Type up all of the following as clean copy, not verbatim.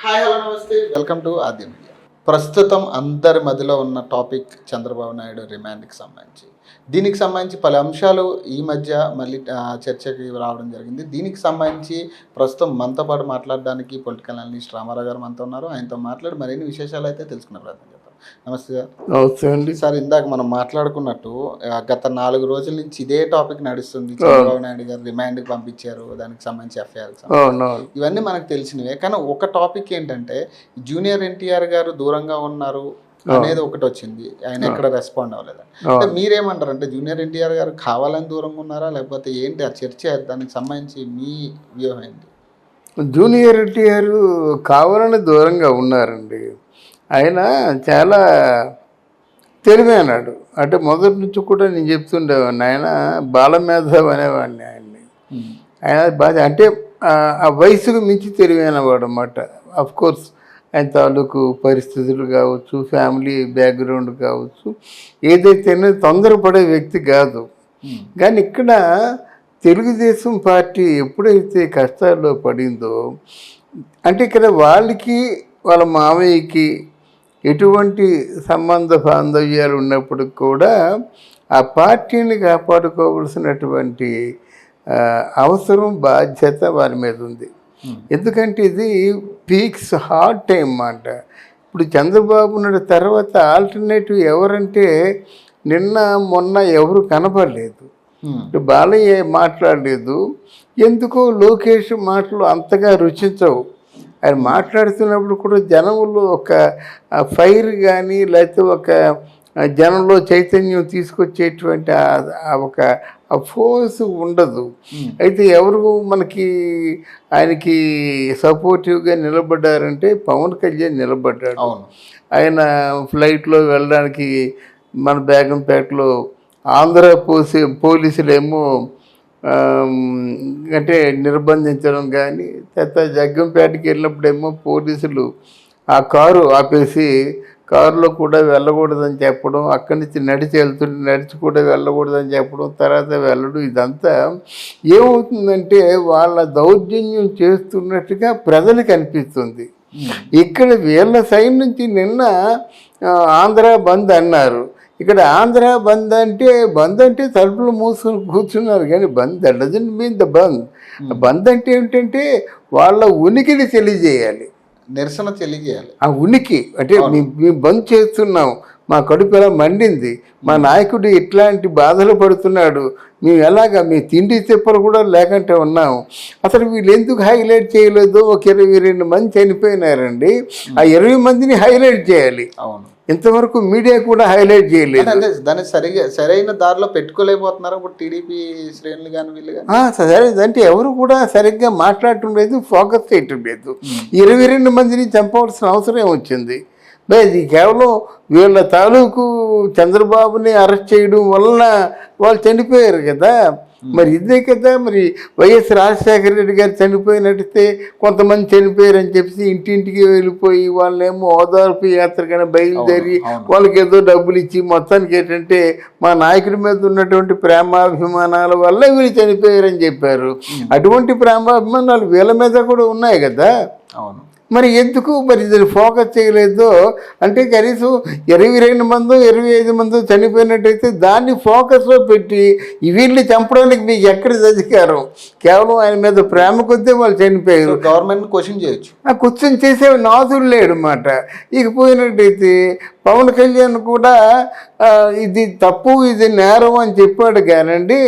Hi hello నమస్తే welcome to Aadya media. ప్రస్తుతం అందరి మధ్యలో ఉన్న టాపిక్ చంద్రబాబు నాయుడు రిమాండ్కి సంబంధించి. దీనికి సంబంధించి పలు అంశాలు ఈ మధ్య మళ్ళీ చర్చకి రావడం జరిగింది. దీనికి సంబంధించి ప్రస్తుతం మనతో పాటు మాట్లాడడానికి పొలిటికల్ అనలిస్ట్ రామారావు గారు మనతో ఉన్నారు. ఆయనతో మాట్లాడి మరిన్ని విశేషాలు అయితే తెలుసుకునే ప్రయత్నం చేద్దాం. నమస్తే సార్. నమస్తే అండి. సార్, ఇందాక మనం మాట్లాడుకున్నట్టు గత 4 రోజుల నుంచి ఇదే టాపిక్ నడుస్తుంది. చంద్రబాబు నాయుడు గారు రిమాండ్కి పంపించారు, దానికి సంబంధించి ఎఫ్ఐఆర్ ఇవన్నీ మనకు తెలిసినవే. కానీ ఒక టాపిక్ ఏంటంటే జూనియర్ ఎన్టీఆర్ గారు దూరంగా ఉన్నారు అనేది ఒకటి వచ్చింది. ఆయన ఎక్కడ రెస్పాండ్ అవ్వలేదు. అంటే మీరేమంటారు? అంటే జూనియర్ ఎన్టీఆర్ గారు కావాలని దూరంగా ఉన్నారా, లేకపోతే ఏంటి ఆ చర్చ? దానికి సంబంధించి మీ వ్యూహం ఏంటి? జూనియర్ ఎన్టీఆర్ కావాలని దూరంగా ఉన్నారండి. ఆయన చాలా తెలివైనాడు. అంటే మొదటి నుంచి కూడా నేను చెప్తుండేవాడిని, ఆయన బాలమేధావి అనేవాడిని ఆయన్ని. ఆయన బాగా అంటే ఆ వయసుకు మించి తెలివైనవాడు అన్నమాట. కోర్స్ ఆయన తాలూకు పరిస్థితులు కావచ్చు, ఫ్యామిలీ బ్యాక్గ్రౌండ్ కావచ్చు, ఏదైతేనే తొందరపడే వ్యక్తి కాదు. కానీ ఇక్కడ తెలుగుదేశం పార్టీ ఎప్పుడైతే కష్టాల్లో పడిందో, అంటే ఇక్కడ వాళ్ళకి వాళ్ళ మావయ్యకి ఎటువంటి సంబంధ బాంధవ్యాలు ఉన్నప్పుడు కూడా ఆ పార్టీని కాపాడుకోవాల్సినటువంటి అవసరం, బాధ్యత వారి మీద ఉంది. ఎందుకంటే ఇది పీక్స్ హార్డ్ టైం అన్నమాట. ఇప్పుడు చంద్రబాబు నాయుడు తర్వాత ఆల్టర్నేటివ్ ఎవరంటే నిన్న మొన్న ఎవరు కనపడలేదు. బాలయ్య మాట్లాడలేదు. ఎందుకో లోకేష్ మాటలు అంతగా రుచించవు. ఆయన మాట్లాడుతున్నప్పుడు కూడా జనంలో ఒక ఫైర్ కానీ లేకపోతే ఒక జనంలో చైతన్యం తీసుకొచ్చేటువంటి ఒక ఫోర్స్ ఉండదు. అయితే ఎవరు మనకి ఆయనకి సపోర్టివ్గా నిలబడ్డారంటే పవన్ కళ్యాణ్ నిలబడ్డాడు. ఆయన ఫ్లైట్లో వెళ్ళడానికి మన బేగంపేటలో ఆంధ్ర పోలీసులేమో అంటే నిర్బంధించడం కానీ, తర్వాత జగ్గంపేటకి వెళ్ళినప్పుడేమో పోలీసులు ఆ కారు ఆపేసి కారులో కూడా వెళ్ళకూడదని చెప్పడం, అక్కడి నుంచి నడిచి కూడా వెళ్ళకూడదని చెప్పడం, తర్వాత వెళ్ళడం, ఇదంతా ఏమవుతుందంటే వాళ్ళ దౌర్జన్యం చేస్తున్నట్టుగా ప్రజలకు అనిపిస్తుంది. ఇక్కడ వీళ్ళ సైడ్ నుంచి నిన్న ఆంధ్ర బంద్ అన్నారు. ఇక్కడ ఆంధ్ర బంద్ అంటే తలుపులు మూసుకొని కూర్చున్నారు. కానీ బంద్ డజంట్ మీన్ ద బంద్. బంద్ అంటే ఏమిటంటే వాళ్ళ ఉనికిని తెలియజేయాలి, నిరసన తెలియజేయాలి. ఆ ఉనికి అంటే మేము బంద్ చేస్తున్నాం, మా కడుపు ఎలా మండింది, మా నాయకుడు ఇట్లాంటి బాధలు పడుతున్నాడు, మేము ఎలాగా మీ తిండి తిప్పలు కూడా లేకుంటే ఉన్నాము. అసలు వీళ్ళు ఎందుకు హైలైట్ చేయలేదు? ఒక 22 మంది చనిపోయినారండి. ఆ 20 మందిని హైలైట్ చేయాలి. అవును, ఇంతవరకు మీడియా కూడా హైలైట్ చేయలేదు. అంటే దాన్ని సరైన దారిలో పెట్టుకోలేకపోతున్నారు ఇప్పుడు టీడీపీ శ్రేణులు కానీ వీళ్ళు కానీ. సరే, అంటే ఎవరు కూడా సరిగ్గా మాట్లాడటం లేదు, ఫోకస్ చేయటం లేదు. 22 మందిని చంపవలసిన అవసరం వచ్చింది. ఇది కేవలం వీళ్ళ తాలూకు చంద్రబాబుని అరెస్ట్ చేయడం వలన వాళ్ళు చనిపోయారు కదా. మరి ఇదే కదా, మరి వైఎస్ రాజశేఖర రెడ్డి గారు చనిపోయినట్టే కొంతమంది చనిపోయారని చెప్పి ఇంటింటికి వెళ్ళిపోయి వాళ్ళేమో ఓదార్పు యాత్రకైనా బయలుదేరి వాళ్ళకి ఏదో డబ్బులు ఇచ్చి మొత్తానికి ఏంటంటే మా నాయకుడి మీద ఉన్నటువంటి ప్రేమాభిమానాల వల్ల వీళ్ళు చనిపోయారని చెప్పారు. అటువంటి ప్రేమాభిమానాలు వీళ్ళ మీద కూడా ఉన్నాయి కదా. అవును, మరి ఎందుకు మరి ఇది ఫోకస్ చేయలేదు? అంటే కనీసం 22 మందో 25 మందో చనిపోయినట్టయితే దాన్ని ఫోకస్లో పెట్టి వీళ్ళని చంపడానికి మీకు ఎక్కడ అధికారం? కేవలం ఆయన మీద ప్రేమ కొద్దీ వాళ్ళు చనిపోయారు. గవర్నమెంట్ క్వశ్చన్ చేయొచ్చు, ఆ క్వశ్చన్ చేసే నాదులు లేడు అన్నమాట. ఇక పోయినట్టయితే పవన్ కళ్యాణ్ కూడా ఇది తప్పు, ఇది నేరం అని చెప్పాడు కానండి,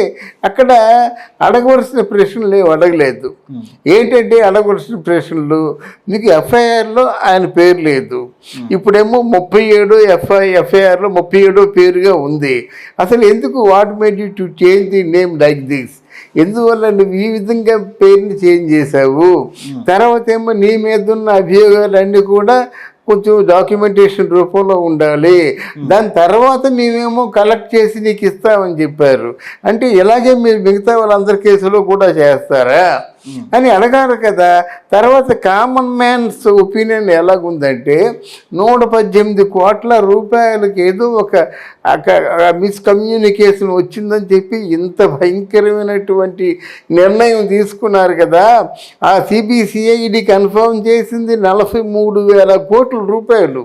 అక్కడ అడగవలసిన ప్రశ్నలు అడగలేదు. ఏంటంటే అడగవలసిన ప్రశ్నలు, మీకు ఎఫ్ఐఆర్లో ఆయన పేరు లేదు, ఇప్పుడేమో 37 ఎఫ్ఐఆర్లో 37 పేరుగా ఉంది. అసలు ఎందుకు what made you to change the name like this? ఎందువల్ల నువ్వు ఈ విధంగా పేరుని చేంజ్ చేశావు? తర్వాత ఏమో నీ మీద ఉన్న అభియోగాలన్నీ కూడా కొంచెం డాక్యుమెంటేషన్ రూపంలో ఉండాలి, దాని తర్వాత మేమేమో కలెక్ట్ చేసి నీకు ఇస్తామని చెప్పారు. అంటే ఇలాగే మీరు మిగతా వాళ్ళందరి కేసులో కూడా చేస్తారా? అని అడగారు కదా. తర్వాత కామన్ మ్యాన్స్ ఒపీనియన్ ఎలాగుందంటే 118 కోట్ల రూపాయలకి ఏదో ఒక మిస్కమ్యూనికేషన్ వచ్చిందని చెప్పి ఇంత భయంకరమైనటువంటి నిర్ణయం తీసుకున్నారు కదా. ఆ సిబిసిఐడి కన్ఫర్మ్ చేసింది 43,000 కోట్ల రూపాయలు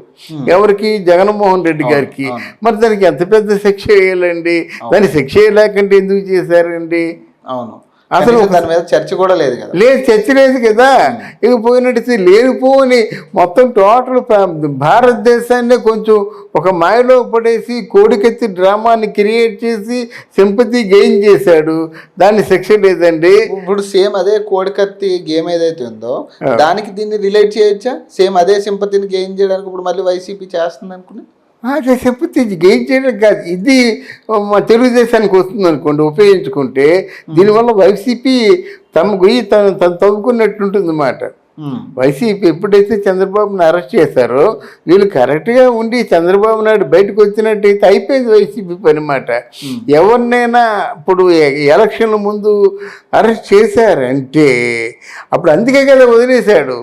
ఎవరికి? జగన్మోహన్ రెడ్డి గారికి. మరి దానికి ఎంత పెద్ద శిక్ష వేయాలండి? దాని శిక్ష వేయలేకంటే ఎందుకు చేశారండి? అవును, అసలు దాని మీద చర్చ కూడా లేదు కదా. లేదు, చర్చ లేదు కదా. ఇక పోయినట్టు లేనిపోని మొత్తం టోటల్ భారతదేశాన్ని కొంచెం ఒక మాయలో పడేసి కోడికెత్తి డ్రామాని క్రియేట్ చేసి సింపతి గెయిన్ చేశాడు. దాన్ని శిక్ష లేదండి. ఇప్పుడు సేమ్ అదే కోడికత్తి గేమ్ ఏదైతే ఉందో దానికి దీన్ని రిలేట్ చేయొచ్చా? సేమ్ అదే సింపతిని గెయిన్ చేయడానికి ఇప్పుడు మళ్ళీ వైసీపీ చేస్తుంది అనుకుని అదే సింపతి గెయిన్ చేయడం కాదు, ఇది మా తెలుగుదేశానికి వస్తుంది అనుకోండి ఉపయోగించుకుంటే దీనివల్ల వైసీపీ తమ గొయ్యి తను తవ్వుకున్నట్టుంటుంది అన్నమాట. వైసీపీ ఎప్పుడైతే చంద్రబాబుని అరెస్ట్ చేశారో వీళ్ళు కరెక్ట్గా ఉండి చంద్రబాబు నాయుడు బయటకు వచ్చినట్టయితే అయిపోయింది వైసీపీ పని మాట. ఎవరినైనా ఇప్పుడు ఎలక్షన్ల ముందు అరెస్ట్ చేశారంటే అప్పుడు అందుకే కదా వదిలేశాడు.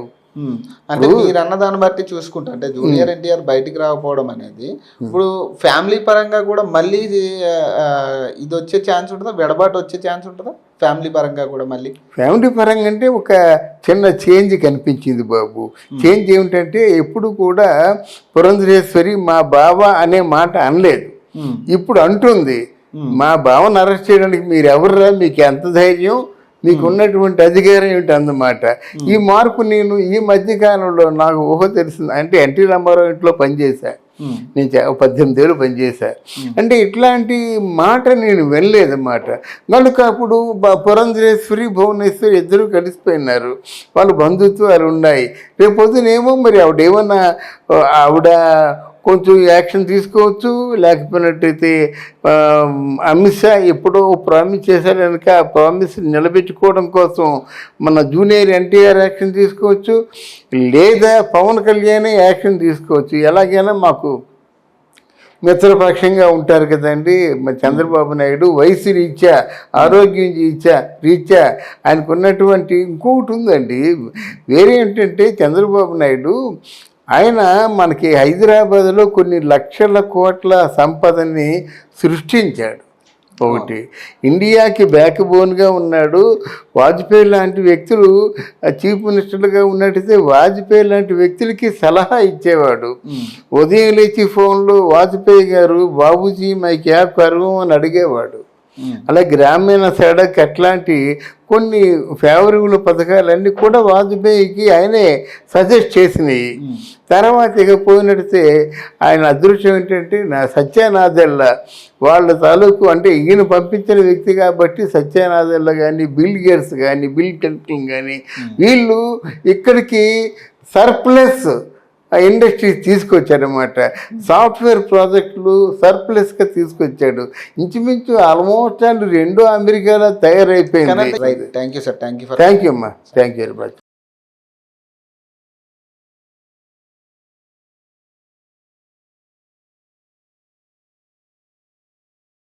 అంటే మీరు అన్నదాన్ని బట్టి చూసుకుంటా అంటే జూనియర్ ఎన్టీఆర్ బయటికి రాకపోవడం అనేది ఇప్పుడు ఫ్యామిలీ పరంగా కూడా మళ్ళీ ఇది వచ్చే ఛాన్స్ ఉంటుందా? వెడబాటు వచ్చే ఛాన్స్ ఉంటుందా ఫ్యామిలీ పరంగా కూడా? మళ్ళీ ఫ్యామిలీ పరంగా అంటే ఒక చిన్న చేంజ్ కనిపించింది బాబు. చేంజ్ ఏమిటంటే ఎప్పుడు కూడా పురంధరేశ్వరి మా బావ అనే మాట అనలేదు, ఇప్పుడు అంటుంది. మా బావను అరెస్ట్ చేయడానికి మీరు ఎవర్రా, మీకు ఎంత ధైర్యం, మీకు ఉన్నటువంటి అధికారం ఏమిటి అన్నమాట. ఈ మార్పు నేను ఈ మధ్యకాలంలో నాకు ఊహ తెలిసింది. అంటే ఎన్టీ రామారావు ఇంట్లో పనిచేశా నేను, 18 ఏళ్ళు పనిచేశా. అంటే ఇట్లాంటి మాట నేను వినలేదన్నమాట. కనుక అప్పుడు పురంధరేశ్వరి భువనేశ్వరి ఇద్దరు కలిసిపోయినారు, వాళ్ళ బంధుత్వాలు ఉన్నాయి. రేపు పొద్దునేమో మరి ఆవిడ కొంచెం యాక్షన్ తీసుకోవచ్చు, లేకపోయినట్టయితే అమిత్ షా ఎప్పుడో ప్రామిస్ చేశాడు కనుక ఆ ప్రామిస్ నిలబెట్టుకోవడం కోసం మన జూనియర్ ఎన్టీఆర్ యాక్షన్ తీసుకోవచ్చు, లేదా పవన్ కళ్యాణ్ యాక్షన్ తీసుకోవచ్చు. ఎలాగైనా మాకు మిత్రపక్షంగా ఉంటారు కదండి మరి చంద్రబాబు నాయుడు. వయసు రీత్యా, ఆరోగ్యం రీత్యా ఆయనకు ఉన్నటువంటి ఇంకొకటి ఉందండి. వేరే ఏంటంటే చంద్రబాబు నాయుడు ఆయన మనకి హైదరాబాద్లో కొన్ని లక్షల కోట్ల సంపదని సృష్టించాడు. ఒకటి ఇండియాకి బ్యాక్ బోన్గా ఉన్నాడు. వాజ్పేయి లాంటి వ్యక్తులు చీఫ్ మినిస్టర్గా ఉన్నట్టయితే వాజ్పేయి లాంటి వ్యక్తులకి సలహా ఇచ్చేవాడు. ఉదయం లేచి ఫోన్లో వాజ్పేయి గారు బాబూజీ మై క్యా కరూ అని అడిగేవాడు. అలా గ్రామీణ సడక్ అట్లాంటి కొన్ని ఫేవరబుల్ పథకాలన్నీ కూడా వాజ్పేయికి ఆయనే సజెస్ట్ చేసినాయి. తర్వాత ఇక పోయినట్టే ఆయన అదృష్టం ఏంటంటే సత్యానాదెల్లా వాళ్ళ తాలూకు అంటే ఈయన పంపించిన వ్యక్తి కాబట్టి సత్యానాదెల్లా కానీ బిల్ గేట్స్ కానీ బిల్ క్లింటన్ కానీ వీళ్ళు ఇక్కడికి సర్ప్లస్ ఇండస్ట్రీస్ తీసుకొచ్చాడనమాట. సాఫ్ట్వేర్ ప్రాజెక్టులు సర్ప్లస్గా తీసుకొచ్చాడు. ఇంచుమించు ఆల్మోస్ట్ 2 అమెరికాలో తయారైపోయింది. Thank you sir, thank you అమ్మా, థ్యాంక్ యూ వెరీ మచ్.